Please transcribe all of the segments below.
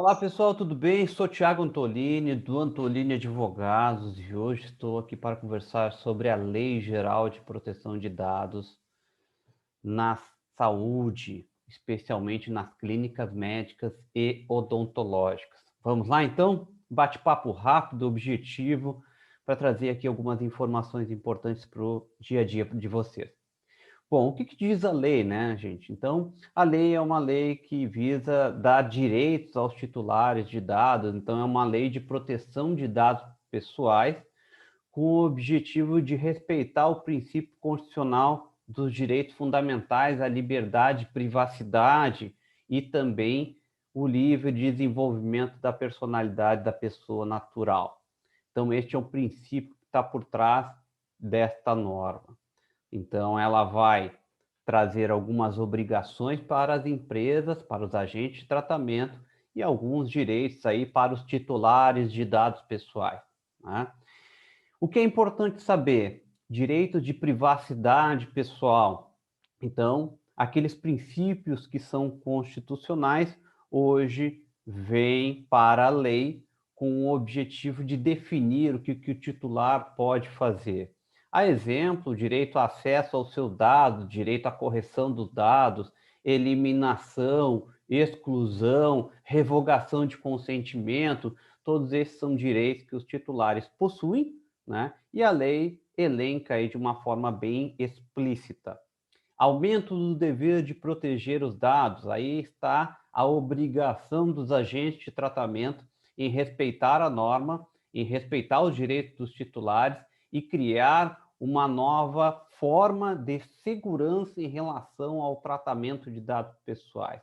Olá pessoal, tudo bem? Sou Thiago Antolini, do Antolini Advogados, e hoje estou aqui para conversar sobre a Lei Geral de Proteção de Dados na saúde, especialmente nas clínicas médicas e odontológicas. Vamos lá então? Bate-papo rápido, objetivo, para trazer aqui algumas informações importantes para o dia a dia de vocês. Bom, o que que diz a lei, né, gente? Então, a lei é uma lei que visa dar direitos aos titulares de dados, então é uma lei de proteção de dados pessoais com o objetivo de respeitar o princípio constitucional dos direitos fundamentais, a liberdade, privacidade e também o livre desenvolvimento da personalidade da pessoa natural. Então, este é o princípio que está por trás desta norma. Então, ela vai trazer algumas obrigações para as empresas, para os agentes de tratamento e alguns direitos aí para os titulares de dados pessoais, né? O que é importante saber? Direito de privacidade pessoal. Então, aqueles princípios que são constitucionais hoje vêm para a lei com o objetivo de definir o titular pode fazer. A exemplo, direito a acesso aos seus dados, direito à correção dos dados, eliminação, exclusão, revogação de consentimento, todos esses são direitos que os titulares possuem, né? E a lei elenca aí de uma forma bem explícita. Aumento do dever de proteger os dados, aí está a obrigação dos agentes de tratamento em respeitar a norma, em respeitar os direitos dos titulares e criar uma nova forma de segurança em relação ao tratamento de dados pessoais.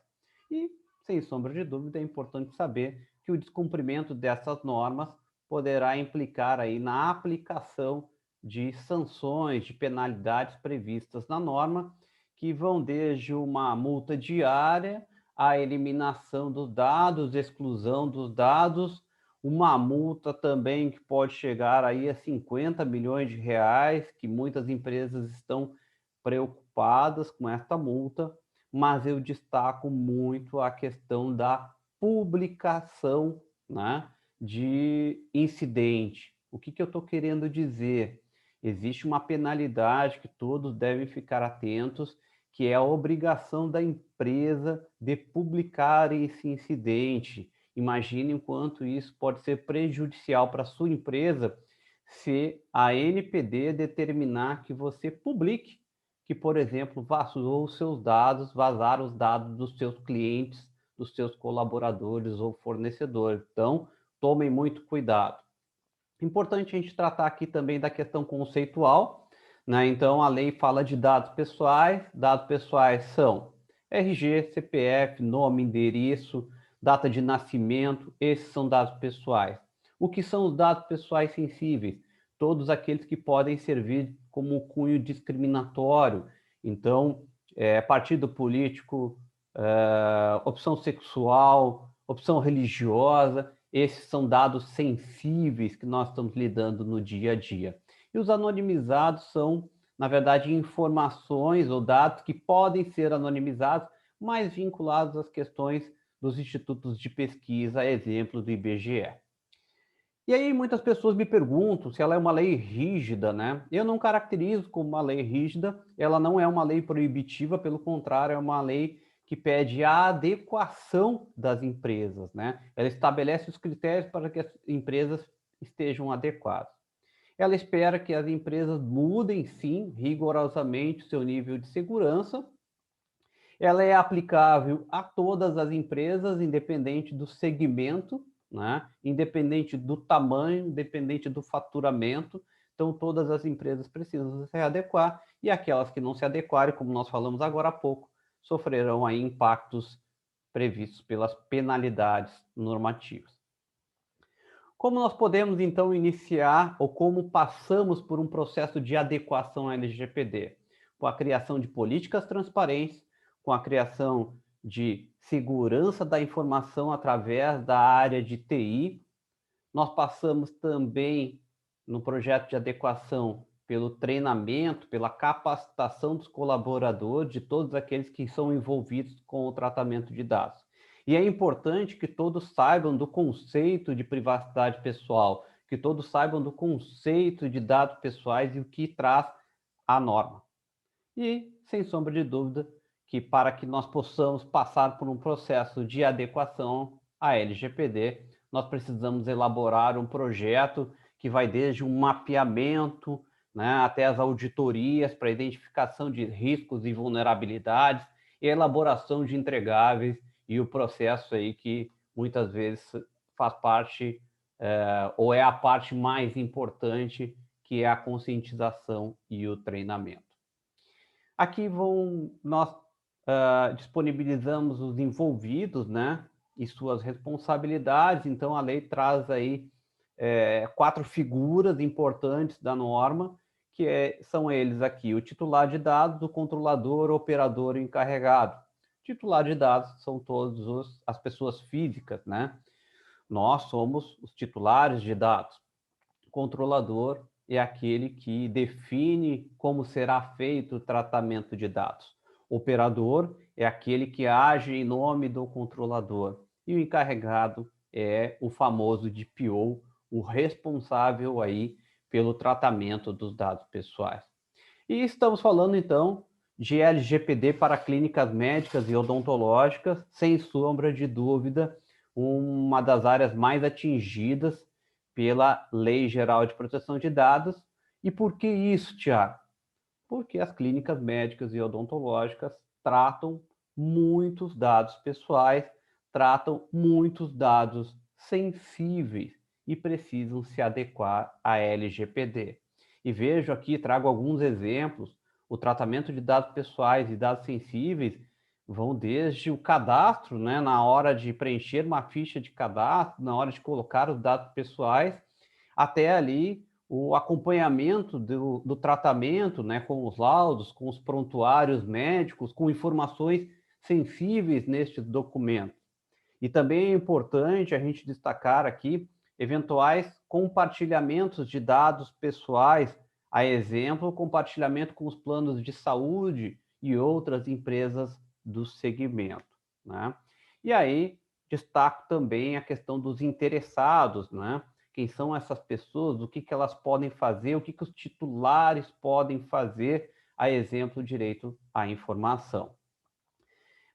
E, sem sombra de dúvida, é importante saber que o descumprimento dessas normas poderá implicar aí na aplicação de sanções, de penalidades previstas na norma, que vão desde uma multa diária, a eliminação dos dados, exclusão dos dados, uma multa também que pode chegar aí a 50 milhões de reais, que muitas empresas estão preocupadas com esta multa, mas eu destaco muito a questão da publicação, né, de incidente. O que que eu estou querendo dizer? Existe uma penalidade que todos devem ficar atentos, que é a obrigação da empresa de publicar esse incidente. Imagine o quanto isso pode ser prejudicial para a sua empresa se a NPD determinar que você publique que, por exemplo, vazou os seus dados, vazaram os dados dos seus clientes, dos seus colaboradores ou fornecedores. Então, tomem muito cuidado. Importante a gente tratar aqui também da questão conceitual, né? Então, a lei fala de dados pessoais são RG, CPF, nome, endereço, data de nascimento, esses são dados pessoais. O que são os dados pessoais sensíveis? Todos aqueles que podem servir como cunho discriminatório. Então, partido político, opção sexual, opção religiosa, esses são dados sensíveis que nós estamos lidando no dia a dia. E os anonimizados são, na verdade, informações ou dados que podem ser anonimizados, mas vinculados às questões dos institutos de pesquisa, exemplo do IBGE. E aí muitas pessoas me perguntam se ela é uma lei rígida, né? Eu não caracterizo como uma lei rígida, ela não é uma lei proibitiva, pelo contrário, é uma lei que pede a adequação das empresas, né? Ela estabelece os critérios para que as empresas estejam adequadas. Ela espera que as empresas mudem, sim, rigorosamente o seu nível de segurança. Ela é aplicável a todas as empresas, independente do segmento, né? Independente do tamanho, independente do faturamento. Então, todas as empresas precisam se adequar e aquelas que não se adequarem, como nós falamos agora há pouco, sofrerão aí impactos previstos pelas penalidades normativas. Como nós podemos, então, iniciar ou como passamos por um processo de adequação à LGPD? Com a criação de políticas transparentes, com a criação de segurança da informação através da área de TI. Nós passamos também, no projeto de adequação, pelo treinamento, pela capacitação dos colaboradores, de todos aqueles que são envolvidos com o tratamento de dados. E é importante que todos saibam do conceito de privacidade pessoal, que todos saibam do conceito de dados pessoais e o que traz a norma. E, sem sombra de dúvida, que para que nós possamos passar por um processo de adequação à LGPD, nós precisamos elaborar um projeto que vai desde um mapeamento, né, até as auditorias para identificação de riscos e vulnerabilidades, e a elaboração de entregáveis e o processo aí que muitas vezes faz parte, ou é a parte mais importante, que é a conscientização e o treinamento. Aqui nós disponibilizamos os envolvidos, né, e suas responsabilidades. Então, a lei traz aí 4 figuras importantes da norma, que são eles aqui: o titular de dados, o controlador, o operador e o encarregado. Titular de dados são todas as pessoas físicas, né? Nós somos os titulares de dados. O controlador é aquele que define como será feito o tratamento de dados. O operador é aquele que age em nome do controlador. E o encarregado é o famoso DPO, o responsável aí pelo tratamento dos dados pessoais. E estamos falando, então, de LGPD para clínicas médicas e odontológicas, sem sombra de dúvida, uma das áreas mais atingidas pela Lei Geral de Proteção de Dados. E por que isso, Tiago? Porque as clínicas médicas e odontológicas tratam muitos dados pessoais, tratam muitos dados sensíveis e precisam se adequar à LGPD. E vejo aqui, trago alguns exemplos: o tratamento de dados pessoais e dados sensíveis vão desde o cadastro, né, na hora de preencher uma ficha de cadastro, na hora de colocar os dados pessoais, até ali o acompanhamento do tratamento, né, com os laudos, com os prontuários médicos, com informações sensíveis nestes documentos. E também é importante a gente destacar aqui eventuais compartilhamentos de dados pessoais, a exemplo, compartilhamento com os planos de saúde e outras empresas do segmento, né? E aí destaco também a questão dos interessados, né? Quem são essas pessoas, o que elas podem fazer, o que os titulares podem fazer, a exemplo, direito à informação.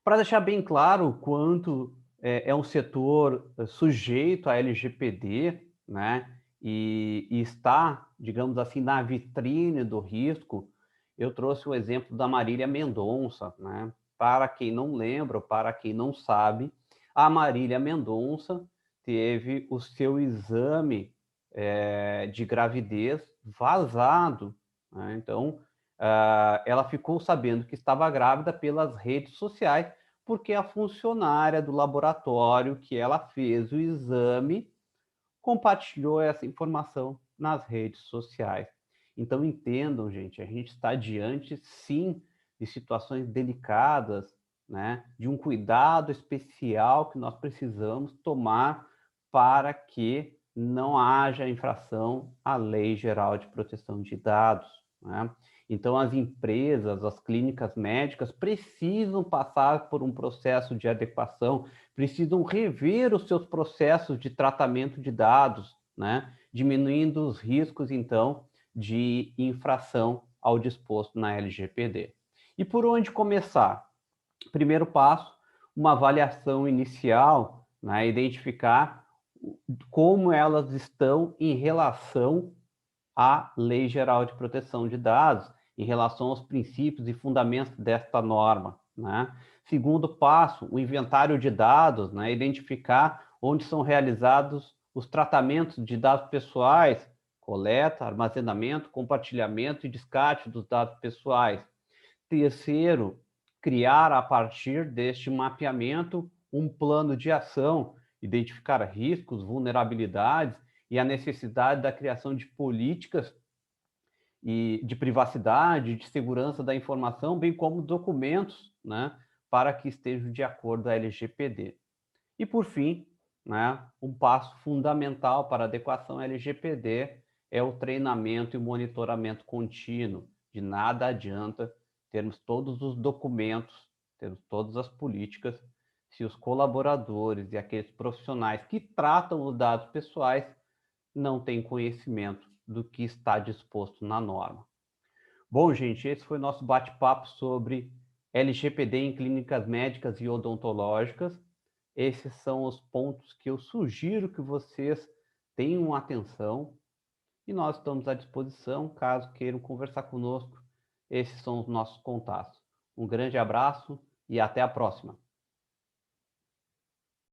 Para deixar bem claro o quanto é um setor sujeito à LGPD, né, e está, digamos assim, na vitrine do risco, eu trouxe o exemplo da Marília Mendonça, né? Para quem não lembra, ou para quem não sabe, a Marília Mendonça teve o seu exame de gravidez vazado, né? Então, ela ficou sabendo que estava grávida pelas redes sociais, porque a funcionária do laboratório que ela fez o exame compartilhou essa informação nas redes sociais. Então, entendam, gente, a gente está diante, sim, de situações delicadas, né, de um cuidado especial que nós precisamos tomar para que não haja infração à Lei Geral de Proteção de Dados, né? Então, as empresas, as clínicas médicas precisam passar por um processo de adequação, precisam rever os seus processos de tratamento de dados, né? Diminuindo os riscos, então, de infração ao disposto na LGPD. E por onde começar? Primeiro passo, uma avaliação inicial, né? Identificar como elas estão em relação à Lei Geral de Proteção de Dados, em relação aos princípios e fundamentos desta norma, né? Segundo passo, o inventário de dados, né? Identificar onde são realizados os tratamentos de dados pessoais, coleta, armazenamento, compartilhamento e descarte dos dados pessoais. Terceiro, criar a partir deste mapeamento um plano de ação, identificar riscos, vulnerabilidades e a necessidade da criação de políticas de privacidade, de segurança da informação, bem como documentos, né, para que estejam de acordo com a LGPD. E, por fim, né, um passo fundamental para a adequação à LGPD é o treinamento e monitoramento contínuo. De nada adianta termos todos os documentos, termos todas as políticas, se os colaboradores e aqueles profissionais que tratam os dados pessoais não têm conhecimento do que está disposto na norma. Bom, gente, esse foi o nosso bate-papo sobre LGPD em clínicas médicas e odontológicas. Esses são os pontos que eu sugiro que vocês tenham atenção e nós estamos à disposição caso queiram conversar conosco. Esses são os nossos contatos. Um grande abraço e até a próxima.